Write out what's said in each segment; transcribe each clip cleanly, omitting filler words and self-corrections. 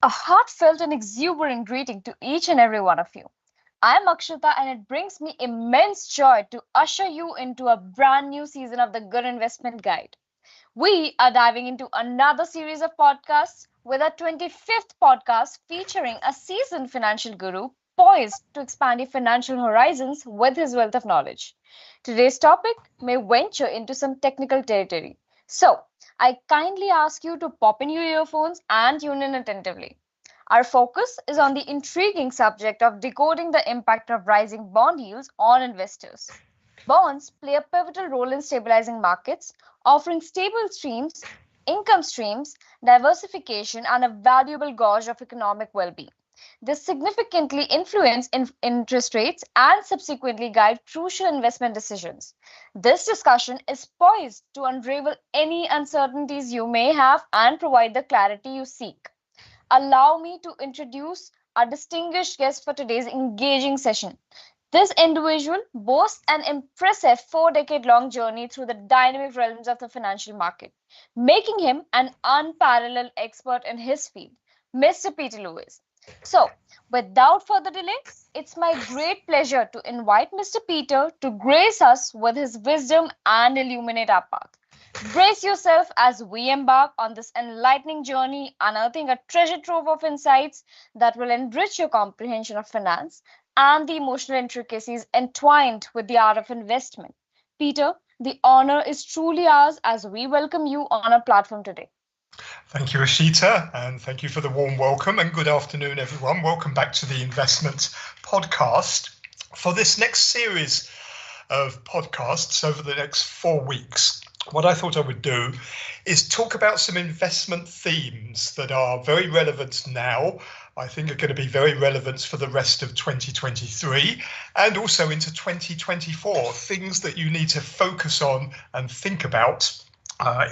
A heartfelt and exuberant greeting to each and every one of you. I'm Akshita, and it brings me immense joy to usher you into a brand new season of the Good Investment Guide. We are diving into another series of podcasts with our 25th podcast featuring a seasoned financial guru poised to expand your financial horizons with his wealth of knowledge. Today's topic may venture into some technical territory. So, I kindly ask you to pop in your earphones and tune in attentively. Our focus is on the intriguing subject of decoding the impact of rising bond yields on investors. Bonds play a pivotal role in stabilizing markets, offering stable income streams, diversification, and a valuable gauge of economic well being. This significantly influence interest rates and subsequently guide crucial investment decisions. This discussion is poised to unravel any uncertainties you may have and provide the clarity you seek. Allow me to introduce our distinguished guest for today's engaging session. This individual boasts an impressive 4 decade long journey through the dynamic realms of the financial market, making him an unparalleled expert in his field, Mr. Peter Lewis. So, without further delay, it's my great pleasure to invite Mr. Peter to grace us with his wisdom and illuminate our path. Brace yourself as we embark on this enlightening journey, unearthing a treasure trove of insights that will enrich your comprehension of finance and the emotional intricacies entwined with the art of investment. Peter, the honor is truly ours as we welcome you on our platform today. Thank you, Ashita, and thank you for the warm welcome, and good afternoon, everyone. Welcome back to the Investment Podcast. For this next series of podcasts over the next 4 weeks, what I thought I would do is talk about some investment themes that are very relevant now. I think are going to be very relevant for the rest of 2023 and also into 2024, things that you need to focus on and think about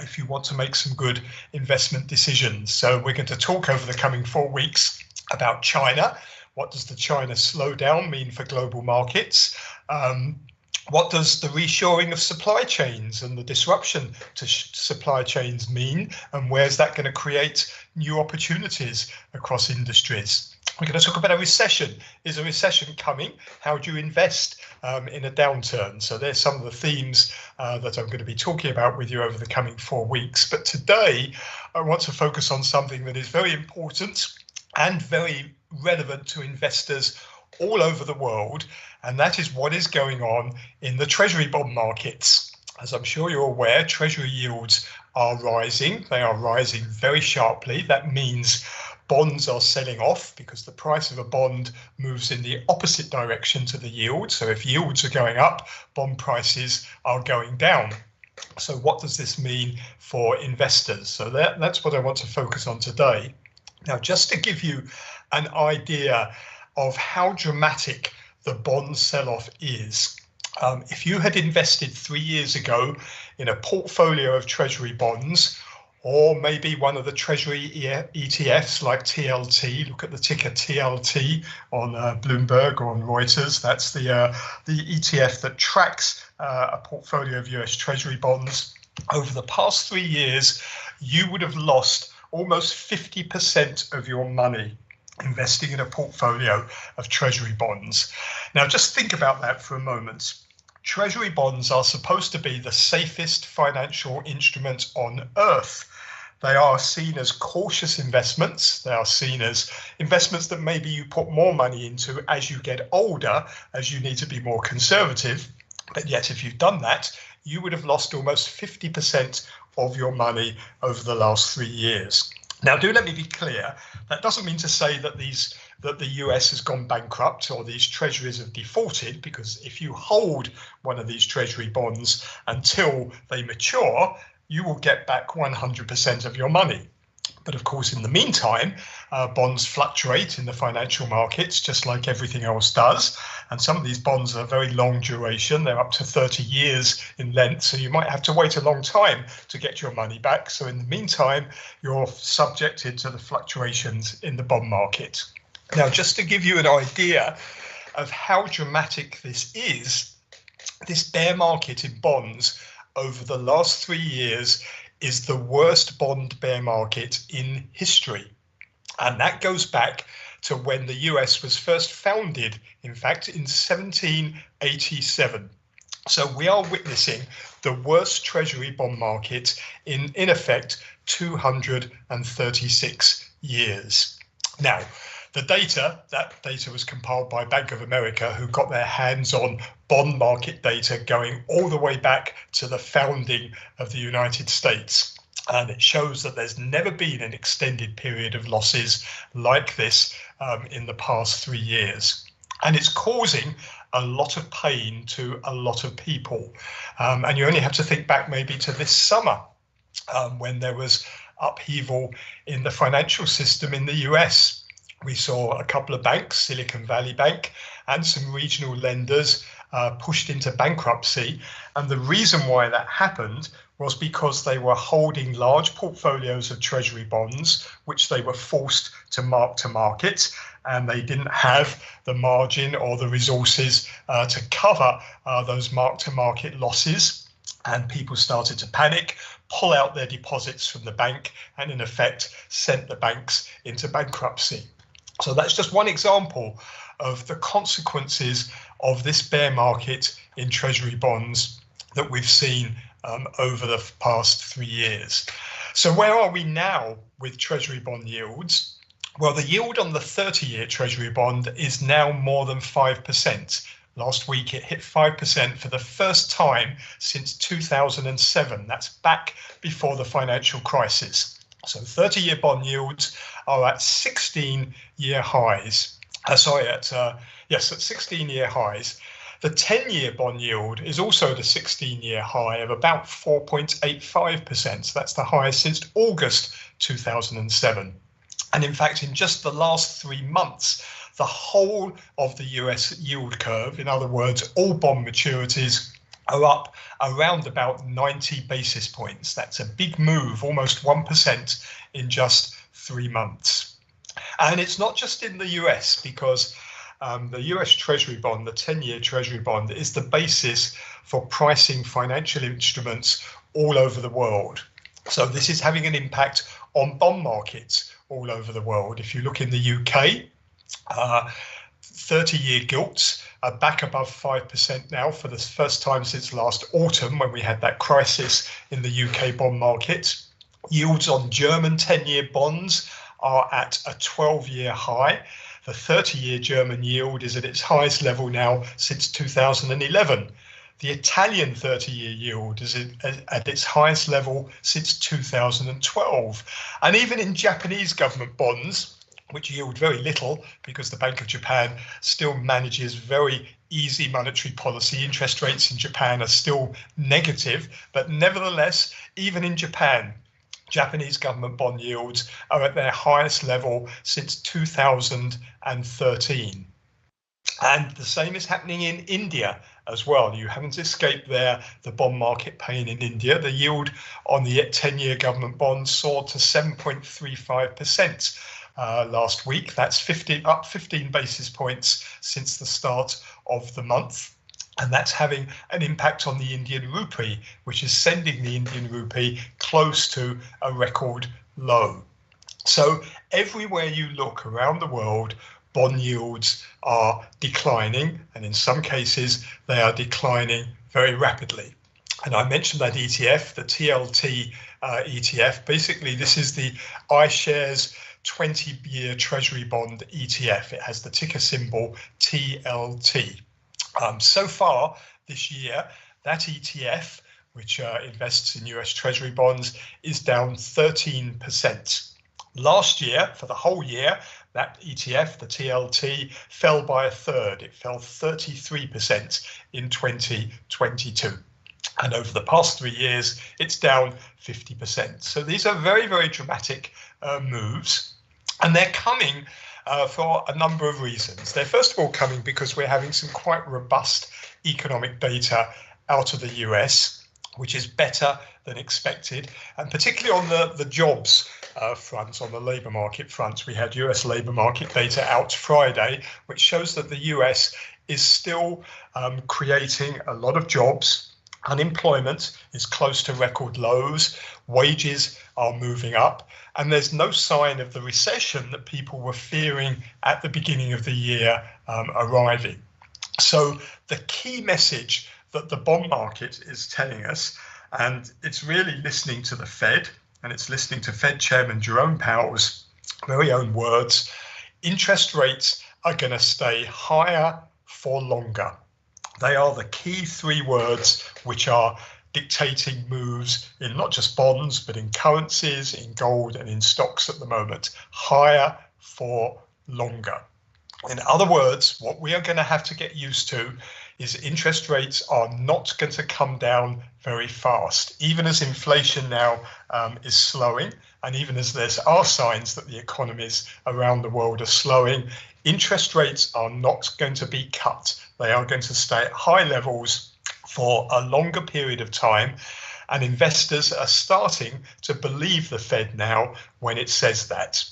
if you want to make some good investment decisions. So we're going to talk over the coming 4 weeks about China. What does the China slowdown mean for global markets? What does the reshoring of supply chains and the disruption to supply chains mean? And where's that going to create new opportunities across industries? We're going to talk about a recession. Is a recession coming? How do you invest in a downturn? So there's some of the themes that I'm going to be talking about with you over the coming 4 weeks. But today, I want to focus on something that is very important and very relevant to investors all over the world, and that is what is going on in the Treasury bond markets. As I'm sure you're aware, Treasury yields are rising. They are rising very sharply. That means bonds are selling off because the price of a bond moves in the opposite direction to the yield. So if yields are going up, bond prices are going down. So what does this mean for investors? So that's what I want to focus on today. Now, just to give you an idea of how dramatic the bond sell-off is. If you had invested 3 years ago in a portfolio of Treasury bonds, or maybe one of the Treasury ETFs like TLT, look at the ticker TLT on Bloomberg or on Reuters, that's the ETF that tracks a portfolio of US Treasury bonds. Over the past 3 years, you would have lost almost 50% of your money investing in a portfolio of Treasury bonds. Now, just think about that for a moment. Treasury bonds are supposed to be the safest financial instrument on earth. They are seen as cautious investments. They are seen as investments that maybe you put more money into as you get older, as you need to be more conservative. But yet, if you've done that, you would have lost almost 50% of your money over the last 3 years. Now, do let me be clear, that doesn't mean to say that the US has gone bankrupt or these treasuries have defaulted, because if you hold one of these treasury bonds until they mature, you will get back 100% of your money. But of course, in the meantime, bonds fluctuate in the financial markets, just like everything else does. And some of these bonds are very long duration. They're up to 30 years in length. So you might have to wait a long time to get your money back. So in the meantime, you're subjected to the fluctuations in the bond market. Now, just to give you an idea of how dramatic this is, this bear market in bonds over the last 3 years is the worst bond bear market in history. And that goes back to when the US was first founded, in fact, in 1787. So we are witnessing the worst treasury bond market in effect, 236 years. Now, that data was compiled by Bank of America, who got their hands on bond market data going all the way back to the founding of the United States. And it shows that there's never been an extended period of losses like this in the past 3 years. And it's causing a lot of pain to a lot of people. And you only have to think back maybe to this summer when there was upheaval in the financial system in the US. We saw a couple of banks, Silicon Valley Bank and some regional lenders pushed into bankruptcy. And the reason why that happened was because they were holding large portfolios of treasury bonds, which they were forced to market, and they didn't have the margin or the resources to cover those market losses. And people started to panic, pull out their deposits from the bank, and in effect sent the banks into bankruptcy. So that's just one example of the consequences of this bear market in treasury bonds that we've seen over the past 3 years. So where are we now with treasury bond yields? Well, the yield on the 30-year treasury bond is now more than 5%. Last week, it hit 5% for the first time since 2007. That's back before the financial crisis. So 30-year bond yields are at 16-year highs. At 16-year highs. The 10-year bond yield is also at a 16-year high of about 4.85%. So that's the highest since August 2007. And in fact, in just the last 3 months, the whole of the US yield curve, in other words, all bond maturities, are up around about 90 basis points. That's a big move, almost 1% in just 3 months. And it's not just in the US, because the US Treasury bond, the 10-year Treasury bond, is the basis for pricing financial instruments all over the world. So this is having an impact on bond markets all over the world. If you look in the UK, 30-year gilts are back above 5% now for the first time since last autumn, when we had that crisis in the UK bond market. Yields on German 10-year bonds are at a 12-year high. The 30-year German yield is at its highest level now since 2011. The Italian 30-year yield is at its highest level since 2012. And even in Japanese government bonds, which yield very little because the Bank of Japan still manages very easy monetary policy. Interest rates in Japan are still negative, but nevertheless, even in Japan, Japanese government bond yields are at their highest level since 2013. And the same is happening in India as well. You haven't escaped there the bond market pain in India. The yield on the 10-year government bonds soared to 7.35%. Last week. That's up 15 basis points since the start of the month. And that's having an impact on the Indian rupee, which is sending the Indian rupee close to a record low. So everywhere you look around the world, bond yields are declining, and in some cases, they are declining very rapidly. And I mentioned that ETF, the TLT ETF. Basically, this is the iShares 20-year Treasury bond ETF. It has the ticker symbol TLT. So far this year, that ETF, which invests in US Treasury bonds, is down 13%. Last year, for the whole year, that ETF, the TLT, fell by a third. It fell 33% in 2022. And over the past 3 years, it's down 50%. So these are very, very dramatic moves. And they're coming for a number of reasons. They're first of all coming because we're having some quite robust economic data out of the US, which is better than expected, and particularly on the jobs front, on the labour market front. We had US labour market data out Friday, which shows that the US is still creating a lot of jobs. Unemployment is close to record lows, wages are moving up, and there's no sign of the recession that people were fearing at the beginning of the year arriving. So the key message that the bond market is telling us, and it's really listening to the Fed, and it's listening to Fed Chairman Jerome Powell's very own words, interest rates are going to stay higher for longer. They are the key three words which are dictating moves in not just bonds, but in currencies, in gold and in stocks at the moment. Higher for longer. In other words, what we are going to have to get used to is interest rates are not going to come down very fast, even as inflation now is slowing, and even as there are signs that the economies around the world are slowing. Interest rates are not going to be cut. They are going to stay at high levels for a longer period of time, and investors are starting to believe the Fed now when it says that.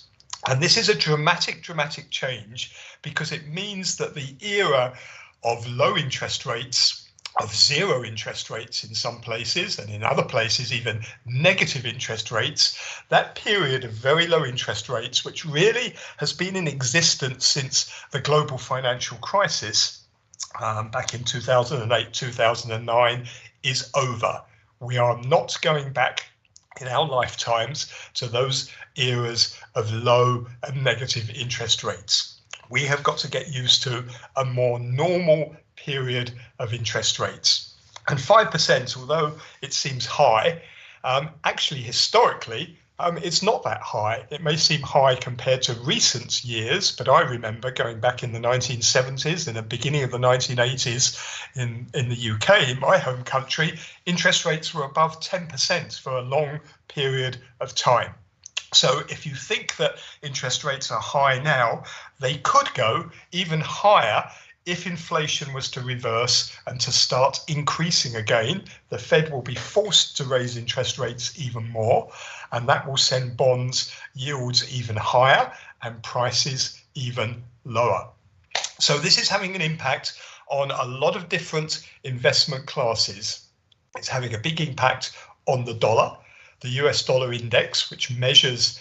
And this is a dramatic change, because it means that the era of low interest rates, of zero interest rates in some places, and in other places even negative interest rates, that period of very low interest rates, which really has been in existence since the global financial crisis back in 2008, 2009, is over. We are not going back in our lifetimes to those eras of low and negative interest rates. We have got to get used to a more normal period of interest rates. And 5%, although it seems high, actually historically, it's not that high. It may seem high compared to recent years, but I remember going back in the 1970s and the beginning of the 1980s in the UK, in my home country, interest rates were above 10% for a long period of time. So if you think that interest rates are high now, they could go even higher if inflation was to reverse and to start increasing again. The Fed will be forced to raise interest rates even more, and that will send bonds yields even higher and prices even lower. So this is having an impact on a lot of different investment classes. It's having a big impact on the dollar. The US dollar index, which measures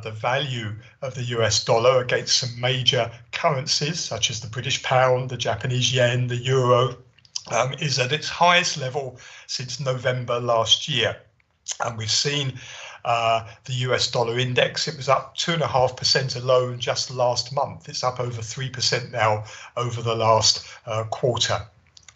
the value of the US dollar against some major currencies such as the British pound, the Japanese yen, the euro, is at its highest level since November last year. And we've seen the US dollar index, it was up 2.5% alone just last month. It's up over 3% now over the last quarter.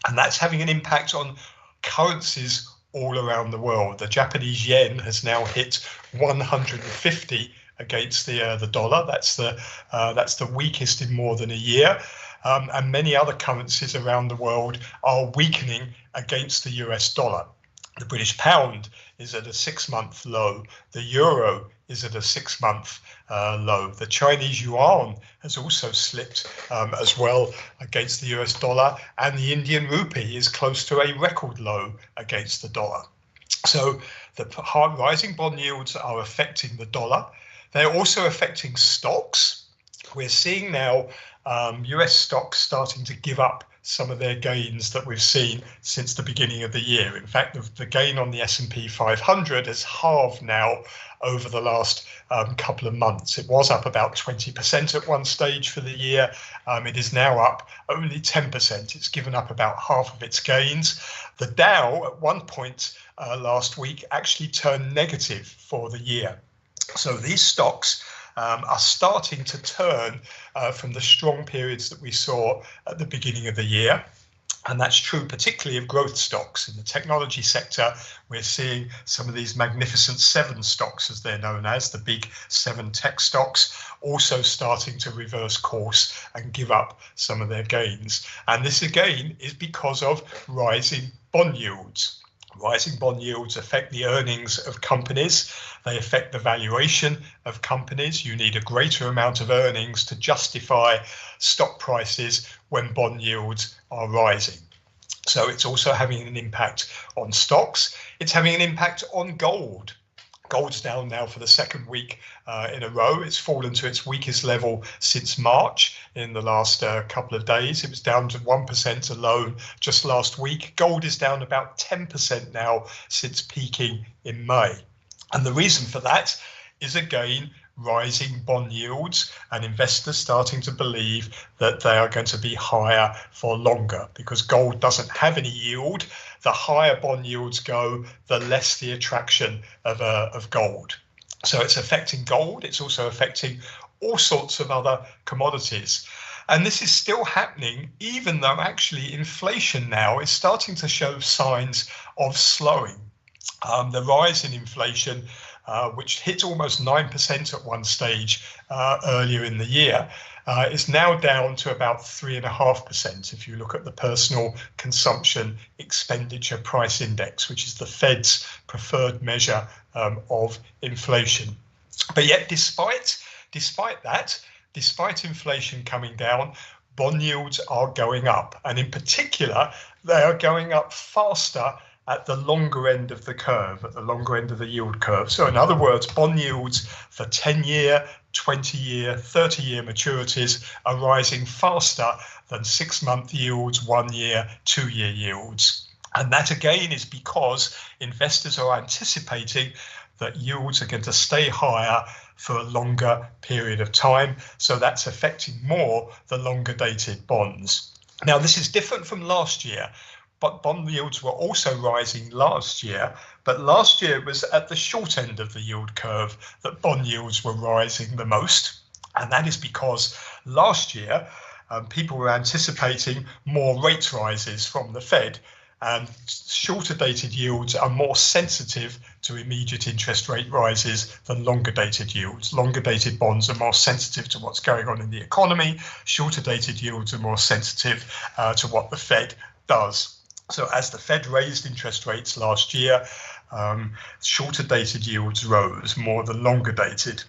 And that's having an impact on currencies all around the world. The Japanese yen has now hit 150 against the dollar. That's the weakest in more than a year. And many other currencies around the world are weakening against the US dollar. The British pound is at a 6-month low. The euro is at a 6-month low. The Chinese yuan has also slipped as well against the US dollar, and the Indian rupee is close to a record low against the dollar. So the rising bond yields are affecting the dollar. They're also affecting stocks. We're seeing now US stocks starting to give up some of their gains that we've seen since the beginning of the year. In fact, the gain on the S&P 500 has halved now over the last couple of months. It was up about 20% at one stage for the year. It is now up only 10%. It's given up about half of its gains. The Dow at one point last week actually turned negative for the year. So these stocks are starting to turn from the strong periods that we saw at the beginning of the year. And that's true particularly of growth stocks. In the technology sector, we're seeing some of these magnificent 7 stocks, as they're known as, the big 7 tech stocks, also starting to reverse course and give up some of their gains. And this again is because of rising bond yields. Rising bond yields affect the earnings of companies. They affect the valuation of companies. You need a greater amount of earnings to justify stock prices when bond yields are rising. So it's also having an impact on stocks. It's having an impact on gold. Gold's down now for the second week in a row. It's fallen to its weakest level since March. in the last couple of days. It was down to 1% alone just last week. Gold is down about 10% now since peaking in May. And the reason for that is, again, rising bond yields and investors starting to believe that they are going to be higher for longer, because gold doesn't have any yield. The higher bond yields go, the less the attraction of gold. So it's affecting gold. It's also affecting all sorts of other commodities. And this is still happening, even though actually inflation now is starting to show signs of slowing. The rise in inflation, which hit almost 9% at one stage earlier in the year, is now down to about 3.5% if you look at the Personal Consumption Expenditure Price Index, which is the Fed's preferred measure of inflation. But yet, despite that, despite inflation coming down, bond yields are going up. And in particular, they are going up faster at the longer end of the curve, at the longer end of the yield curve. So in other words, bond yields for 10-year, 20-year, 30-year maturities are rising faster than 6-month yields, 1-year, 2-year yields. And that again is because investors are anticipating that yields are going to stay higher for a longer period of time. So that's affecting more the longer dated bonds. Now, this is different from last year. But bond yields were also rising last year, but last year it was at the short end of the yield curve that bond yields were rising the most. And that is because last year people were anticipating more rate rises from the Fed, and shorter dated yields are more sensitive to immediate interest rate rises than longer dated yields. Longer dated bonds are more sensitive to what's going on in the economy. Shorter dated yields are more sensitive to what the Fed does. So as the Fed raised interest rates last year, shorter dated yields rose more than longer dated.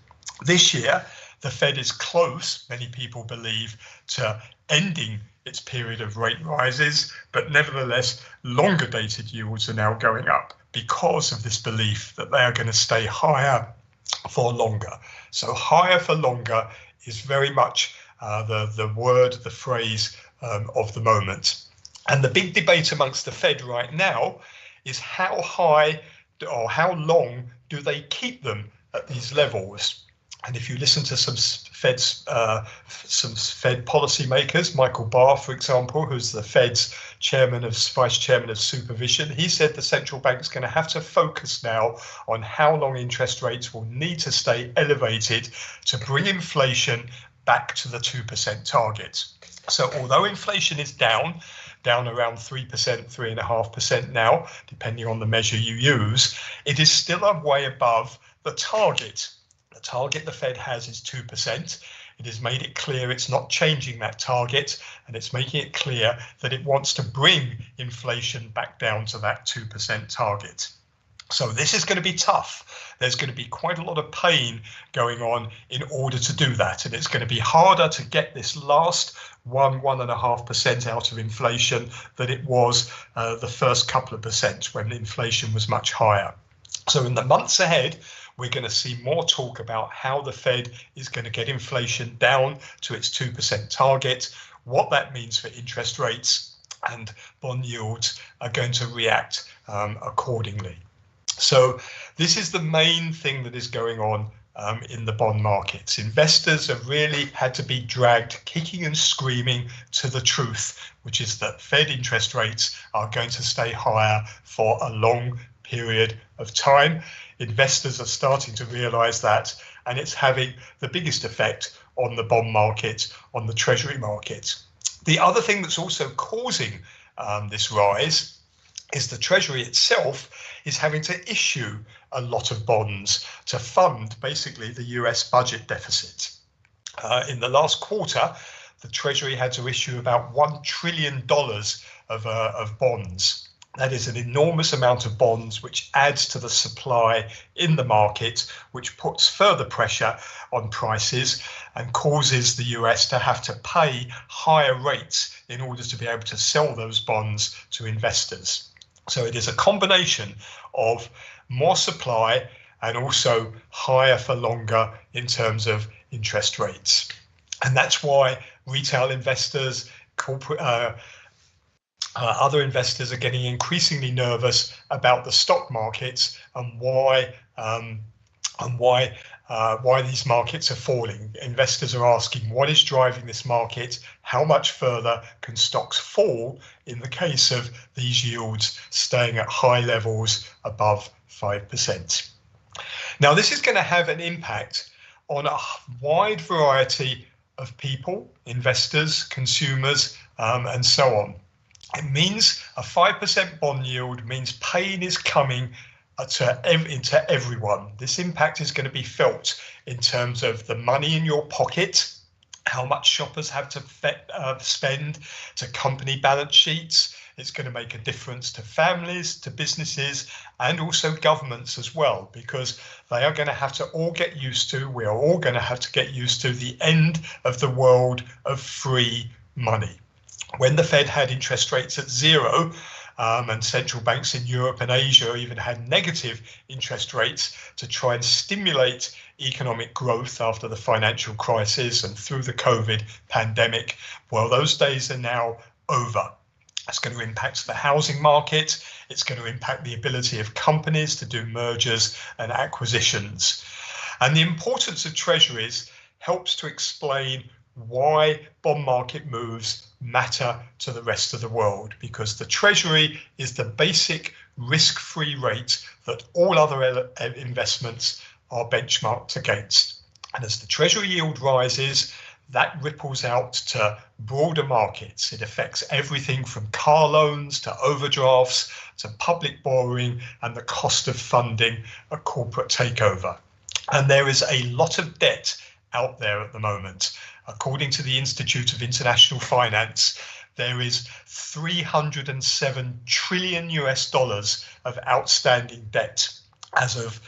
This year, the Fed is close, many people believe, to ending its period of rate rises, but nevertheless, longer dated yields are now going up because of this belief that they are going to stay higher for longer. So higher for longer is very much the word, the phrase of the moment. And the big debate amongst the Fed right now is how high or how long do they keep them at these levels? And if you listen to some Fed policymakers, Michael Barr, for example, who's the Fed's vice chairman of supervision, he said the central bank's going to have to focus now on how long interest rates will need to stay elevated to bring inflation back to the 2% target. So although inflation is down around 3%, 3.5% now, depending on the measure you use, it is still a way above the target. The target the Fed has is 2%. It has made it clear it's not changing that target, and it's making it clear that it wants to bring inflation back down to that 2% target. So this is going to be tough. There's going to be quite a lot of pain going on in order to do that. And it's going to be harder to get this last 1.5% out of inflation than it was the first couple of percent when inflation was much higher. So in the months ahead, we're going to see more talk about how the Fed is going to get inflation down to its 2% target, what that means for interest rates, and bond yields are going to react accordingly. So this is the main thing that is going on in the bond markets. Investors have really had to be dragged kicking and screaming to the truth, which is that Fed interest rates are going to stay higher for a long period of time. Investors are starting to realize that, and it's having the biggest effect on the bond market, on the treasury market. The other thing that's also causing this rise is the Treasury itself is having to issue a lot of bonds to fund basically the US budget deficit. In the last quarter, the Treasury had to issue about $1 trillion of bonds. That is an enormous amount of bonds, which adds to the supply in the market, which puts further pressure on prices and causes the US to have to pay higher rates in order to be able to sell those bonds to investors. So it is a combination of more supply and also higher for longer in terms of interest rates. And that's why retail investors, corporate, other investors are getting increasingly nervous about the stock markets and why these markets are falling. Investors are asking, what is driving this market? How much further can stocks fall in the case of these yields staying at high levels above 5%? Now, this is going to have an impact on a wide variety of people, investors, consumers, and so on. It means a 5% bond yield means pain is coming into everyone. This impact is going to be felt in terms of the money in your pocket, how much shoppers have to spend, to company balance sheets. It's going to make a difference to families, to businesses, and also governments as well, because they are going to have to all get used to, we are all going to have to get used to the end of the world of free money. When the Fed had interest rates at zero, and central banks in Europe and Asia even had negative interest rates to try and stimulate economic growth after the financial crisis and through the COVID pandemic, well, those days are now over. It's going to impact the housing market. It's going to impact the ability of companies to do mergers and acquisitions. And the importance of treasuries helps to explain why bond market moves matter to the rest of the world, because the treasury is the basic risk-free rate that all other investments are benchmarked against. And as the treasury yield rises, that ripples out to broader markets. It affects everything from car loans to overdrafts to public borrowing and the cost of funding a corporate takeover. And there is a lot of debt out there at the moment. According to the Institute of International Finance, there is 307 trillion US dollars of outstanding debt as of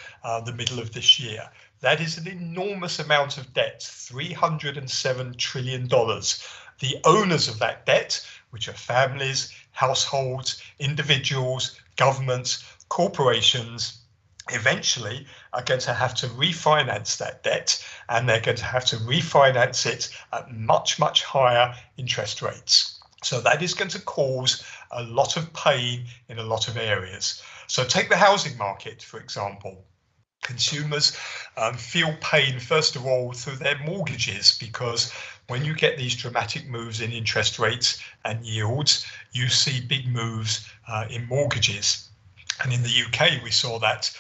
the middle of this year. That is an enormous amount of debt, $307 trillion. The owners of that debt, which are families, households, individuals, governments, corporations, eventually are going to have to refinance that debt, and they're going to have to refinance it at much, much higher interest rates. So that is going to cause a lot of pain in a lot of areas. So take the housing market, for example. Consumers feel pain, first of all, through their mortgages, because when you get these dramatic moves in interest rates and yields, you see big moves in mortgages. And in the UK, we saw that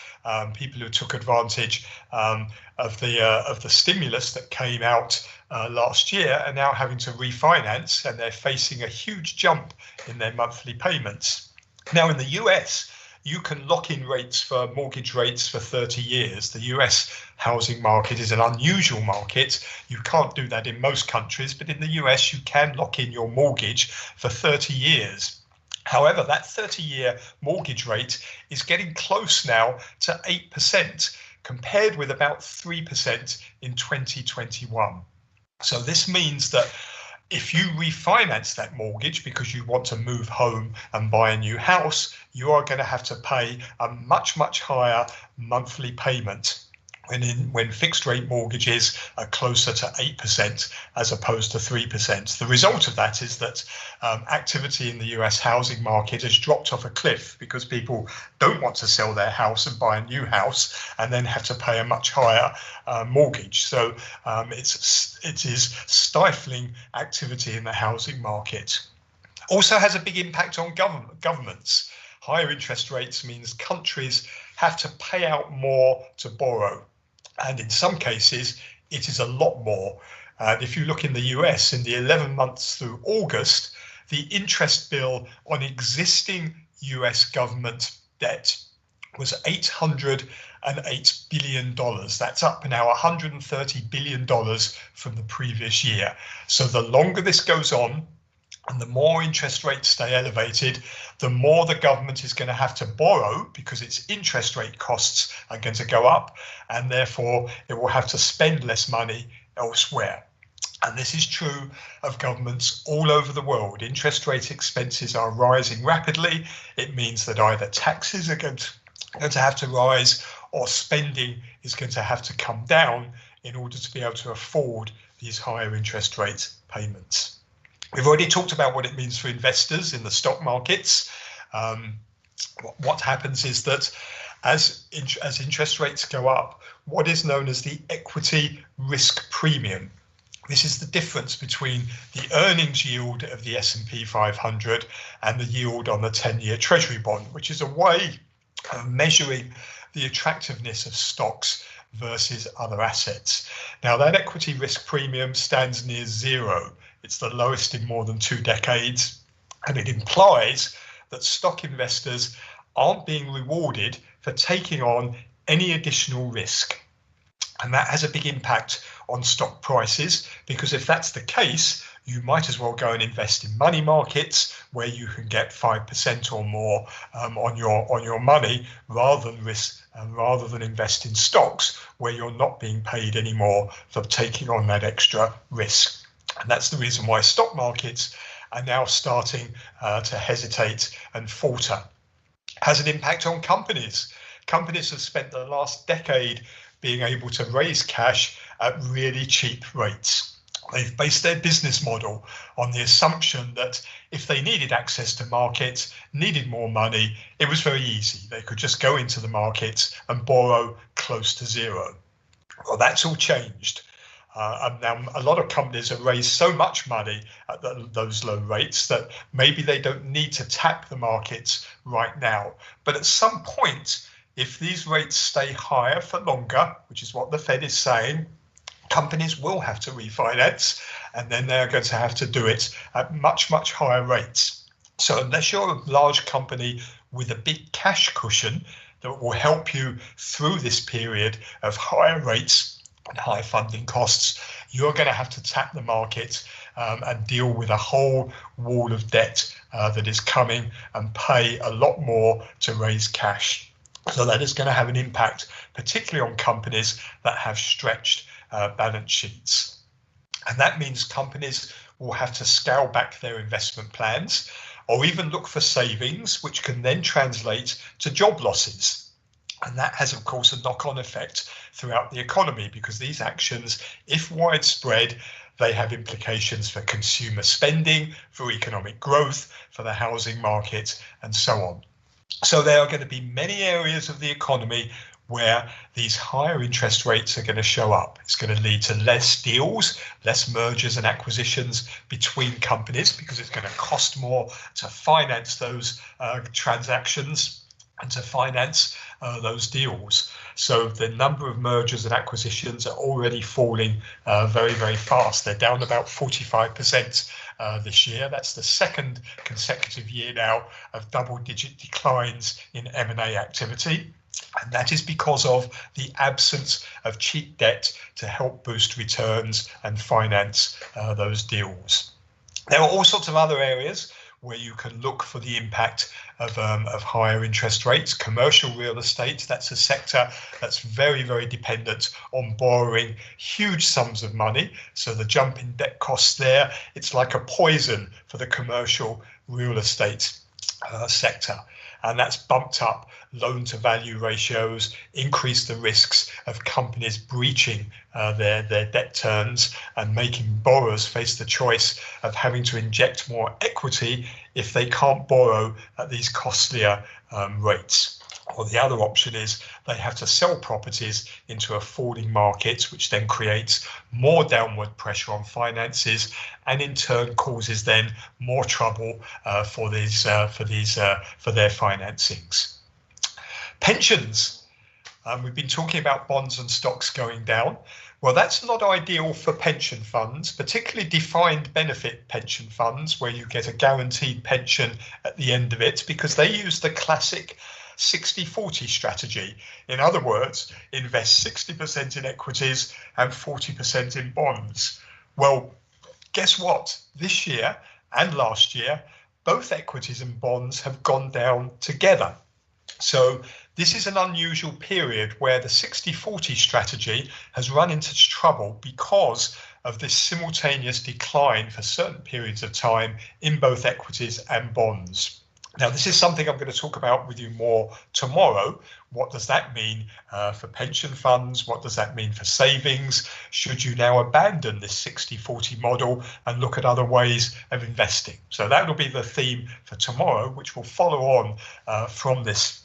people who took advantage of the stimulus that came out last year are now having to refinance, and they're facing a huge jump in their monthly payments. Now, in the US, you can lock in rates for mortgage rates for 30 years. The US housing market is an unusual market. You can't do that in most countries, but in the US, you can lock in your mortgage for 30 years. However, that 30-year mortgage rate is getting close now to 8%, compared with about 3% in 2021. So this means that if you refinance that mortgage because you want to move home and buy a new house, you are going to have to pay a much, much higher monthly payment when fixed rate mortgages are closer to 8% as opposed to 3%. The result of that is that activity in the US housing market has dropped off a cliff because people don't want to sell their house and buy a new house and then have to pay a much higher mortgage. So it is stifling activity in the housing market. Also has a big impact on governments. Higher interest rates means countries have to pay out more to borrow. And in some cases, it is a lot more. If you look in the US, in the 11 months through August, the interest bill on existing US government debt was $808 billion. That's up now $130 billion from the previous year. So the longer this goes on, and the more interest rates stay elevated, the more the government is going to have to borrow because its interest rate costs are going to go up, and therefore it will have to spend less money elsewhere. And this is true of governments all over the world. Interest rate expenses are rising rapidly. It means that either taxes are going to have to rise or spending is going to have to come down in order to be able to afford these higher interest rate payments. We've already talked about what it means for investors in the stock markets. What happens is that as interest rates go up, what is known as the equity risk premium. This is the difference between the earnings yield of the S&P 500 and the yield on the 10-year Treasury bond, which is a way of measuring the attractiveness of stocks versus other assets. Now, that equity risk premium stands near zero. It's the lowest in more than 2 decades, and it implies that stock investors aren't being rewarded for taking on any additional risk. And that has a big impact on stock prices, because if that's the case, you might as well go and invest in money markets where you can get 5% or more on your money, rather than invest in stocks where you're not being paid anymore for taking on that extra risk. And that's the reason why stock markets are now starting to hesitate and falter. Has an impact on companies. Companies have spent the last decade being able to raise cash at really cheap rates. They've based their business model on the assumption that if they needed access to markets, needed more money, it was very easy. They could just go into the markets and borrow close to zero. Well, that's all changed. And now a lot of companies have raised so much money at those low rates that maybe they don't need to tap the markets right now. But at some point, if these rates stay higher for longer, which is what the Fed is saying, companies will have to refinance, and then they're going to have to do it at much, much higher rates. So unless you're a large company with a big cash cushion that will help you through this period of higher rates and high funding costs, you're going to have to tap the market and deal with a whole wall of debt that is coming, and pay a lot more to raise cash. So that is going to have an impact, particularly on companies that have stretched balance sheets. And that means companies will have to scale back their investment plans, or even look for savings, which can then translate to job losses. And that has, of course, a knock-on effect throughout the economy, because these actions, if widespread, they have implications for consumer spending, for economic growth, for the housing market, and so on. So there are going to be many areas of the economy where these higher interest rates are going to show up. It's going to lead to less deals, less mergers and acquisitions between companies, because it's going to cost more to finance those transactions and to finance those deals. So the number of mergers and acquisitions are already falling very, very fast. They're down about 45% this year. That's the second consecutive year now of double-digit declines in M&A activity. And that is because of the absence of cheap debt to help boost returns and finance those deals. There are all sorts of other areas where you can look for the impact of higher interest rates. Commercial real estate, that's a sector that's very, very dependent on borrowing huge sums of money. So the jump in debt costs there, it's like a poison for the commercial real estate sector. And that's bumped up loan to value ratios, increased the risks of companies breaching their debt terms, and making borrowers face the choice of having to inject more equity if they can't borrow at these costlier rates. Or the other option is they have to sell properties into a falling market, which then creates more downward pressure on finances, and in turn causes then more trouble for their financings. Pensions. We've been talking about bonds and stocks going down. Well, that's not ideal for pension funds, particularly defined benefit pension funds, where you get a guaranteed pension at the end of it, because they use the classic 60-40 strategy. In other words, invest 60% in equities and 40% in bonds. Well, guess what? This year and last year, both equities and bonds have gone down together. So this is an unusual period where the 60-40 strategy has run into trouble because of this simultaneous decline for certain periods of time in both equities and bonds. Now, this is something I'm going to talk about with you more tomorrow, What does that mean for pension funds? What does that mean for savings? Should you now abandon this 60-40 model and look at other ways of investing? So that will be the theme for tomorrow, which will follow on from this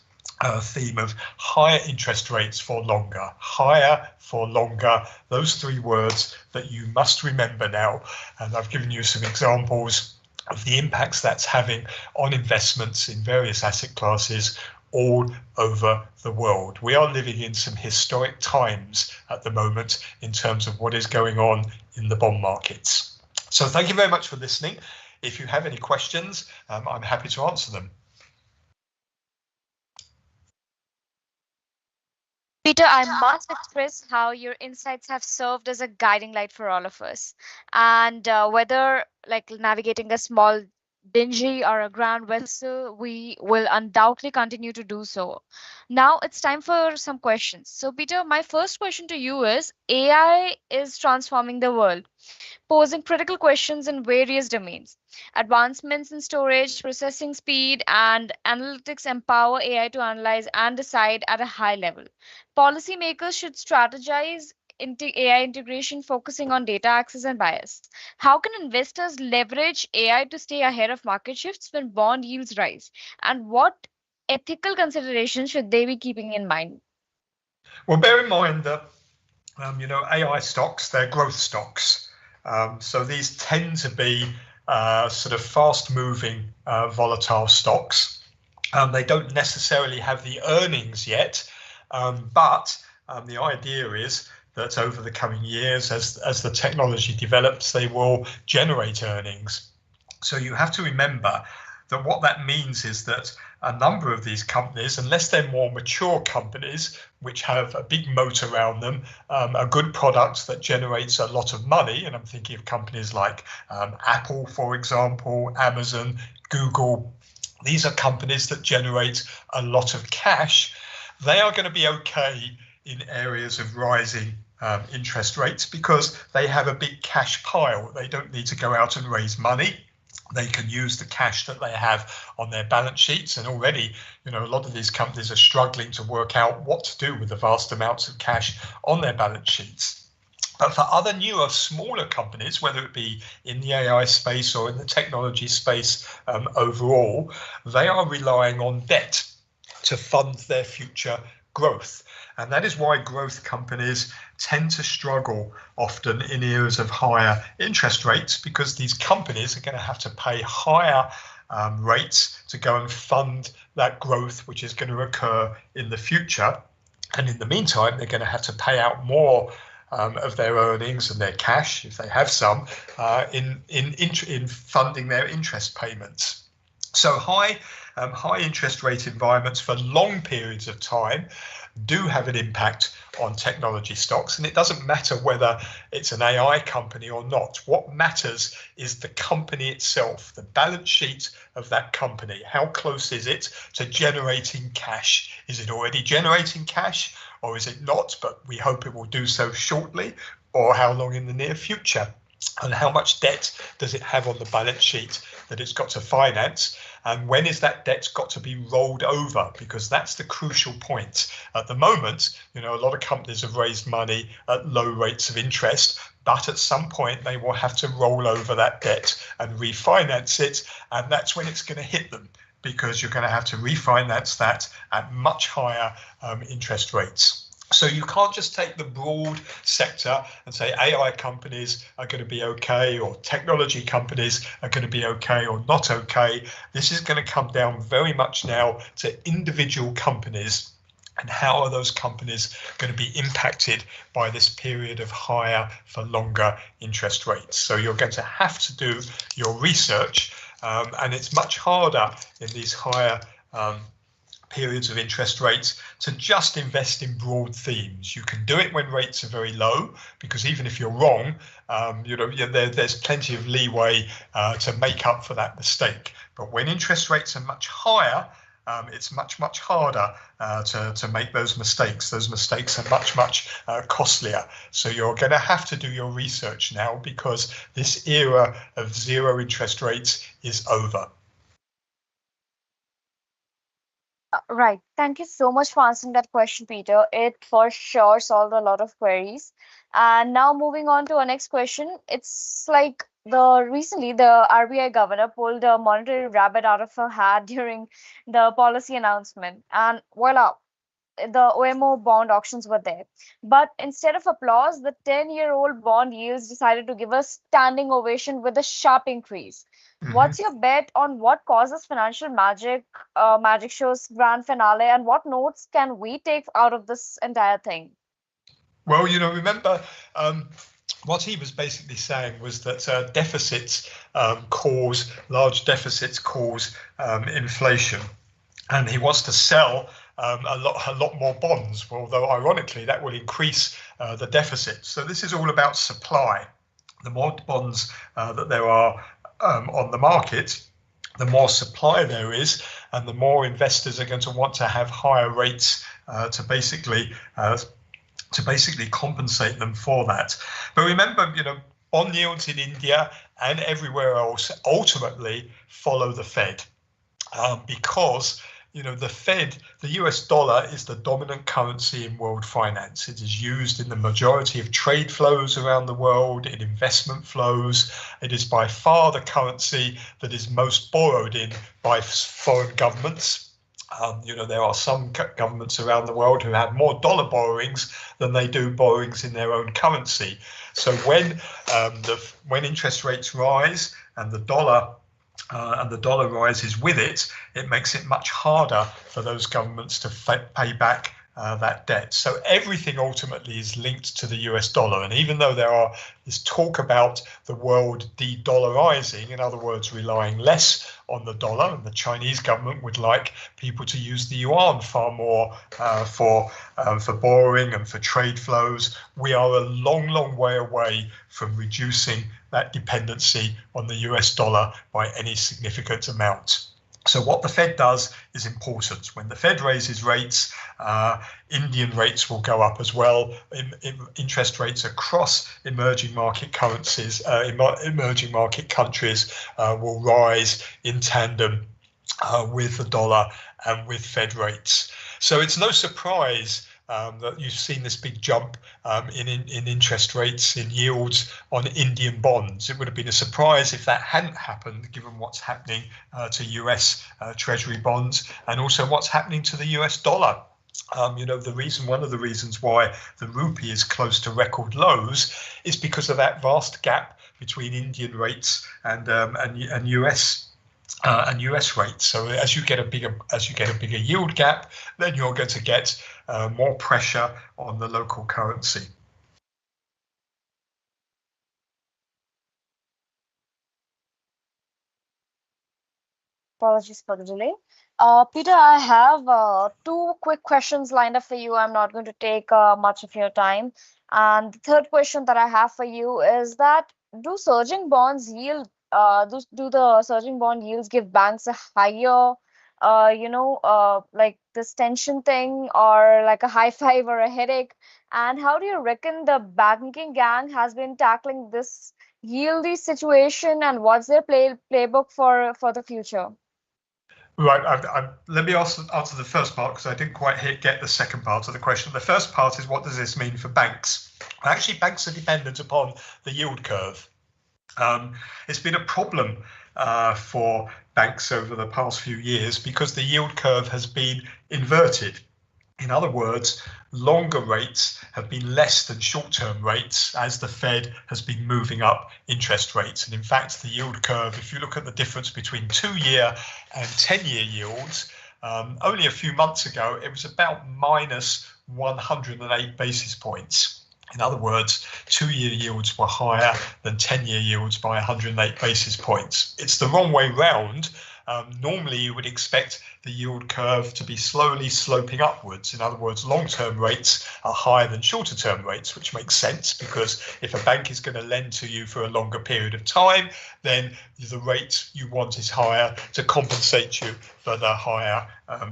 theme of higher interest rates for longer, higher for longer, those three words that you must remember now. And I've given you some examples of the impacts that's having on investments in various asset classes all over the world. We are living in some historic times at the moment in terms of what is going on in the bond markets. So thank you very much for listening. If you have any questions, I'm happy to answer them. Peter, I must express how your insights have served as a guiding light for all of us. And whether like navigating a small dingy or a grand vessel, we will undoubtedly continue to do so. Now it's time for some questions. So, Peter, my first question to you is AI is transforming the world, posing critical questions in various domains. Advancements in storage, processing speed, and analytics empower AI to analyze and decide at a high level. Policymakers should strategize into AI integration, focusing on data access and bias. How can investors leverage AI to stay ahead of market shifts when bond yields rise? And what ethical considerations should they be keeping in mind? Well, bear in mind that AI stocks, they're growth stocks. So these tend to be sort of fast-moving, volatile stocks. They don't necessarily have the earnings yet, but the idea is that over the coming years, as the technology develops, they will generate earnings. So you have to remember that what that means is that a number of these companies, unless they're more mature companies, which have a big moat around them, a good product that generates a lot of money, and I'm thinking of companies like Apple, for example, Amazon, Google, these are companies that generate a lot of cash. They are going to be okay in areas of rising interest rates because they have a big cash pile. They don't need to go out and raise money. They can use the cash that they have on their balance sheets. And already, a lot of these companies are struggling to work out what to do with the vast amounts of cash on their balance sheets. But for other newer, smaller companies, whether it be in the AI space or in the technology space overall, they are relying on debt to fund their future growth. And that is why growth companies tend to struggle often in areas of higher interest rates, because these companies are going to have to pay higher rates to go and fund that growth, which is going to occur in the future. And in the meantime, they're going to have to pay out more of their earnings and their cash, if they have some, in funding their interest payments. So high interest rate environments for long periods of time do have an impact on technology stocks, and it doesn't matter whether it's an AI company or not. What matters is the company itself, the balance sheet of that company. How close is it to generating cash? Is it already generating cash, or is it not, but we hope it will do so shortly, or how long in the near future? And how much debt does it have on the balance sheet that it's got to finance? And when is that debt got to be rolled over? Because that's the crucial point. At the moment, a lot of companies have raised money at low rates of interest, but at some point they will have to roll over that debt and refinance it. And that's when it's going to hit them, because you're going to have to refinance that at much higher interest rates. So you can't just take the broad sector and say AI companies are going to be okay, or technology companies are going to be okay or not okay. This is going to come down very much now to individual companies, and how are those companies going to be impacted by this period of higher for longer interest rates. So you're going to have to do your research, and it's much harder in these higher periods of interest rates to just invest in broad themes. You can do it when rates are very low, because even if you're wrong, there's plenty of leeway to make up for that mistake. But when interest rates are much higher, it's much harder to make those mistakes. Those mistakes are much costlier. So you're going to have to do your research now, because this era of zero interest rates is over. Right. Thank you so much for answering that question, Peter. It for sure solved a lot of queries. And now moving on to our next question. It's like the recently the RBI governor pulled a monetary rabbit out of her hat during the policy announcement. And voila, the OMO bond auctions were there. But instead of applause, the 10-year-old bond yields decided to give a standing ovation with a sharp increase. What's your bet on what causes financial magic show's grand finale, and what notes can we take out of this entire thing? Well, remember, what he was basically saying was that large deficits cause inflation, and he wants to sell a lot more bonds. Although ironically, that will increase the deficit. So this is all about supply. The more bonds that there are on the market, the more supply there is, and the more investors are going to want to have higher rates to basically compensate them for that. But remember, bond yields in India and everywhere else ultimately follow the Fed, because the US dollar is the dominant currency in world finance. It is used in the majority of trade flows around the world, in investment flows. It is by far the currency that is most borrowed in by foreign governments. There are some governments around the world who have more dollar borrowings than they do borrowings in their own currency. So when interest rates rise and the dollar rises with it, it makes it much harder for those governments to pay back that debt. So everything ultimately is linked to the US dollar. And even though there's talk about the world de-dollarizing, in other words, relying less on the dollar, and the Chinese government would like people to use the yuan far more for borrowing and for trade flows, we are a long, long way away from reducing that dependency on the US dollar by any significant amount. So what the Fed does is important. When the Fed raises rates, Indian rates will go up as well. Interest rates across emerging market currencies, emerging market countries will rise in tandem with the dollar and with Fed rates. So it's no surprise that you've seen this big jump in interest rates, in yields on Indian bonds. It would have been a surprise if that hadn't happened, given what's happening to US Treasury bonds and also what's happening to the US dollar. One of the reasons why the rupee is close to record lows is because of that vast gap between Indian rates and US rates. So as you get a bigger yield gap, then you're going to get more pressure on the local currency. Apologies for the delay. Peter, I have two quick questions lined up for you. I'm not going to take much of your time. And the third question that I have for you is that do surging bonds yield, do the surging bond yields give banks a higher, like this tension thing or like a high five or a headache? And how do you reckon the banking gang has been tackling this yieldy situation, and what's their playbook for the future? Right, let me answer the first part because I didn't quite get the second part of the question. The first part is, what does this mean for banks? Actually, banks are dependent upon the yield curve. It's been a problem for banks over the past few years because the yield curve has been inverted. In other words, longer rates have been less than short-term rates as the Fed has been moving up interest rates. And in fact, the yield curve, if you look at the difference between 2-year and 10-year yields, only a few months ago, it was about minus 108 basis points. In other words, 2-year yields were higher than 10-year yields by 108 basis points. It's the wrong way round. Normally, you would expect the yield curve to be slowly sloping upwards. In other words, long-term rates are higher than shorter-term rates, which makes sense because if a bank is going to lend to you for a longer period of time, then the rate you want is higher to compensate you for the higher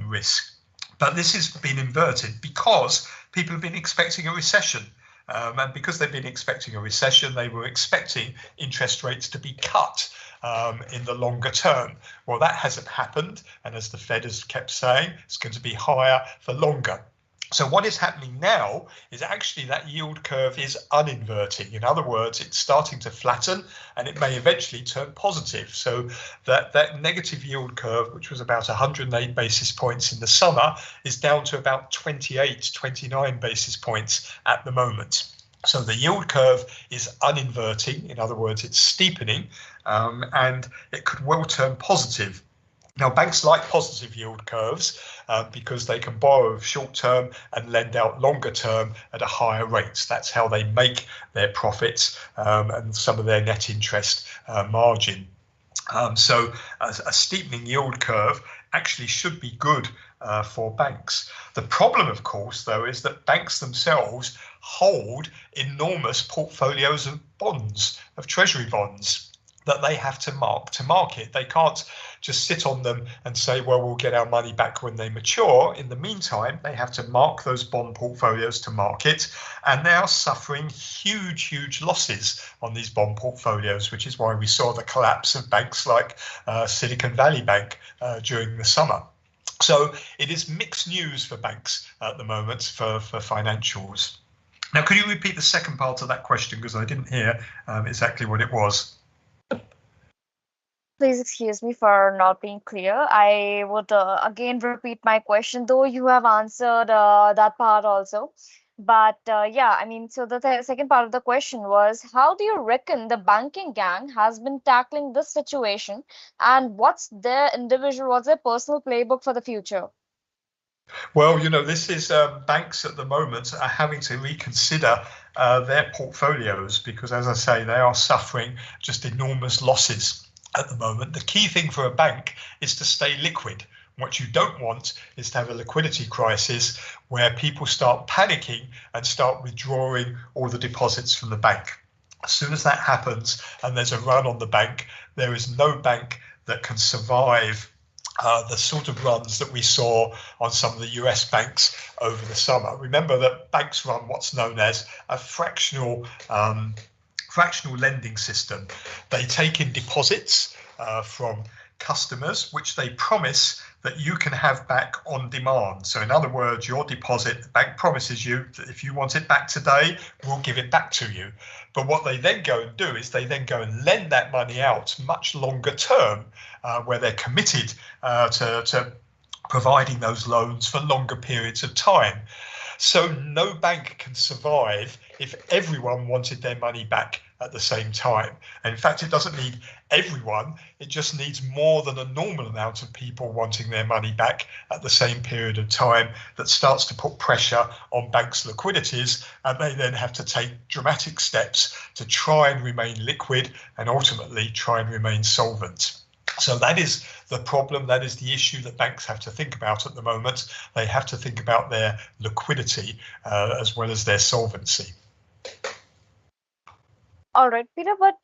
risk. But this has been inverted because people have been expecting a recession. And because they've been expecting a recession, they were expecting interest rates to be cut. in the longer term. Well, that hasn't happened, and as the Fed has kept saying, it's going to be higher for longer. So what is happening now is actually that yield curve is uninverting. In other words, it's starting to flatten, and it may eventually turn positive. So that negative yield curve, which was about 108 basis points in the summer, is down to about 28, 29 basis points at the moment. So the yield curve is uninverting. In other words, it's steepening, and it could well turn positive. Now, banks like positive yield curves because they can borrow short term and lend out longer term at a higher rate. That's how they make their profits and some of their net interest margin. So a steepening yield curve actually should be good for banks. The problem, of course, though, is that banks themselves hold enormous portfolios of bonds, of treasury bonds, that they have to mark to market. They can't just sit on them and say, well, we'll get our money back when they mature. In the meantime, they have to mark those bond portfolios to market, and they are suffering huge losses on these bond portfolios, which is why we saw the collapse of banks like Silicon Valley Bank during the summer. So it is mixed news for banks at the moment for financials. Now, could you repeat the second part of that question, because I didn't hear exactly what it was? Please excuse me for not being clear. I would again repeat my question, though you have answered that part also. But yeah, I mean, so the second part of the question was, how do you reckon the banking gang has been tackling this situation, and what's their personal playbook for the future? Well, this is banks at the moment are having to reconsider their portfolios because, as I say, they are suffering just enormous losses at the moment. The key thing for a bank is to stay liquid. What you don't want is to have a liquidity crisis where people start panicking and start withdrawing all the deposits from the bank. As soon as that happens and there's a run on the bank, there is no bank that can survive the sort of runs that we saw on some of the US banks over the summer. Remember that banks run what's known as a fractional lending system. They take in deposits from customers, which they promise that you can have back on demand. So in other words, your deposit, the bank promises you that if you want it back today, we'll give it back to you. But what they then go and do is they then go and lend that money out much longer term, where they're committed to providing those loans for longer periods of time. So no bank can survive if everyone wanted their money back at the same time. And in fact, it doesn't need everyone, it just needs more than a normal amount of people wanting their money back at the same period of time that starts to put pressure on banks' liquidities, and they then have to take dramatic steps to try and remain liquid and ultimately try and remain solvent. So that is the problem, that is the issue that banks have to think about at the moment. They have to think about their liquidity as well as their solvency. All right, Peter, but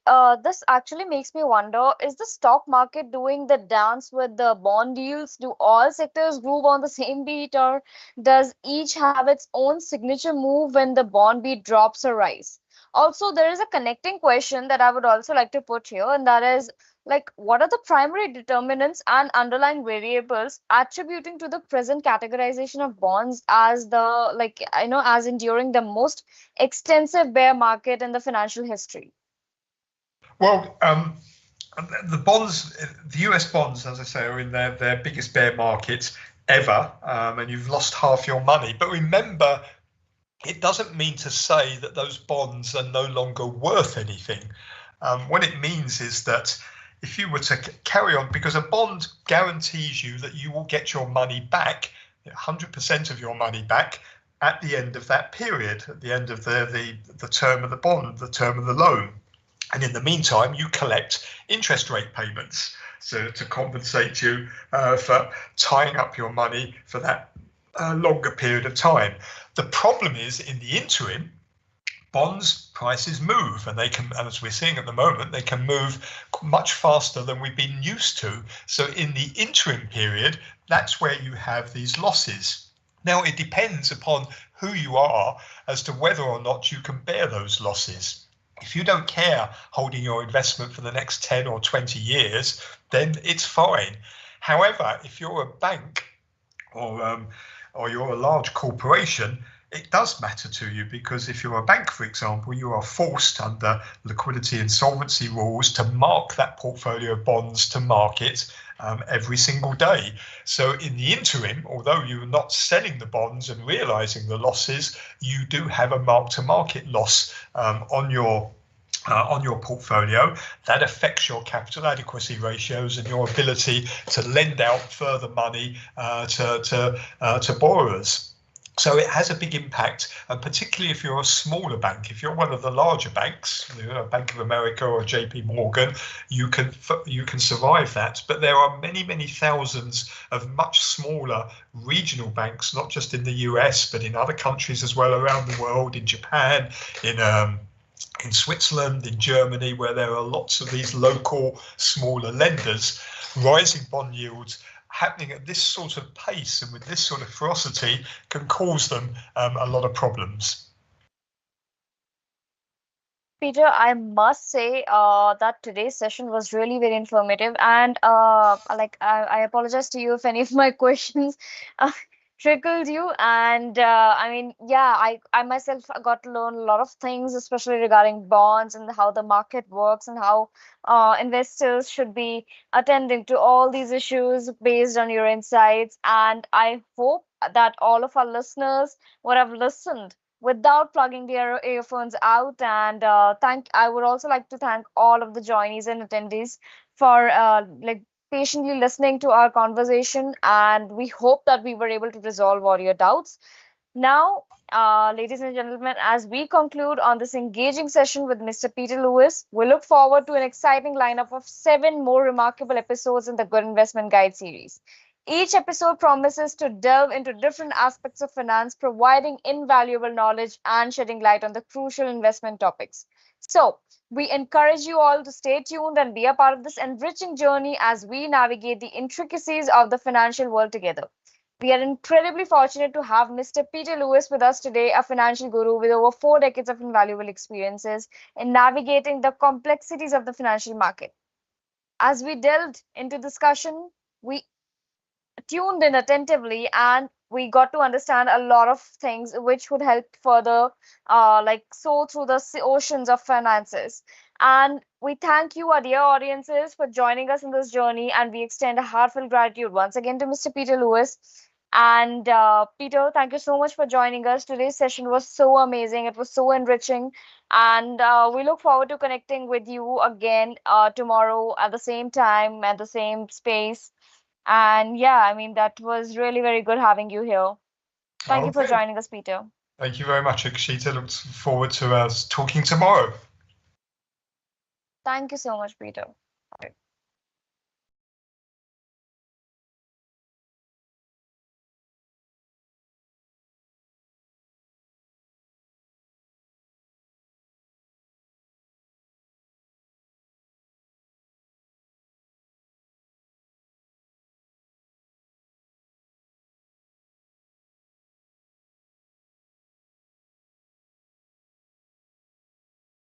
this actually makes me wonder, is the stock market doing the dance with the bond yields? Do all sectors groove on the same beat, or does each have its own signature move when the bond beat drops or rise? Also, there is a connecting question that I would also like to put here, and that is, like, what are the primary determinants and underlying variables attributing to the present categorization of bonds as the, like, as enduring the most extensive bear market in the financial history? Well, the US bonds, as I say, are in their biggest bear market ever, and you've lost half your money. But remember, it doesn't mean to say that those bonds are no longer worth anything. What it means is that if you were to carry on, because a bond guarantees you that you will get your money back, 100% of your money back at the end of that period, at the end of the term of the bond, the term of the loan. And in the meantime, you collect interest rate payments to compensate you for tying up your money for that longer period of time. The problem is, in the interim, bonds prices move, and they can, as we're seeing at the moment, they can move much faster than we've been used to. So in the interim period, that's where you have these losses. Now, it depends upon who you are as to whether or not you can bear those losses. If you don't care holding your investment for the next 10 or 20 years, then it's fine. However, if you're a bank or or you're a large corporation, it does matter to you, because if you're a bank, for example, you are forced under liquidity and solvency rules to mark that portfolio of bonds to market every single day. So in the interim, although you're not selling the bonds and realizing the losses, you do have a mark-to-market loss on your portfolio. That affects your capital adequacy ratios and your ability to lend out further money to borrowers. So it has a big impact, and particularly if you're a smaller bank. If you're one of the larger banks, Bank of America or JP Morgan, you can survive that. But there are many thousands of much smaller regional banks, not just in the US, but in other countries as well around the world, in Japan, in Switzerland, in Germany, where there are lots of these local smaller lenders. Rising bond yields happening at this sort of pace and with this sort of ferocity can cause them a lot of problems. Peter, I must say that today's session was really very informative, and I apologize to you if any of my questions uh, trickled you. And I mean, yeah, I myself got to learn a lot of things, especially regarding bonds and how the market works and how investors should be attending to all these issues based on your insights. And I hope that all of our listeners would have listened without plugging their earphones out. And I would also like to thank all of the joinees and attendees for patiently listening to our conversation. And we hope that we were able to resolve all your doubts. Now, ladies and gentlemen, as we conclude on this engaging session with Mr. Peter Lewis, we look forward to an exciting lineup of 7 more remarkable episodes in the Good Investment Guide series. Each episode promises to delve into different aspects of finance, providing invaluable knowledge and shedding light on the crucial investment topics. So, we encourage you all to stay tuned and be a part of this enriching journey as we navigate the intricacies of the financial world together. We are incredibly fortunate to have Mr. Peter Lewis with us today, a financial guru with over 4 decades of invaluable experiences in navigating the complexities of the financial market. As we delved into discussion, we tuned in attentively and we got to understand a lot of things which would help further soar through the oceans of finances. And we thank you, our dear audiences, for joining us in this journey, and we extend a heartfelt gratitude once again to Mr. Peter Lewis. And Peter, thank you so much for joining us. Today's session was so amazing, it was so enriching, and we look forward to connecting with you again tomorrow at the same time, at the same space. And yeah, I mean, that was really very good having you here. Thank you for Okay. joining us, Peter. Thank you very much, Akshita. Look forward to us talking tomorrow. Thank you so much, Peter.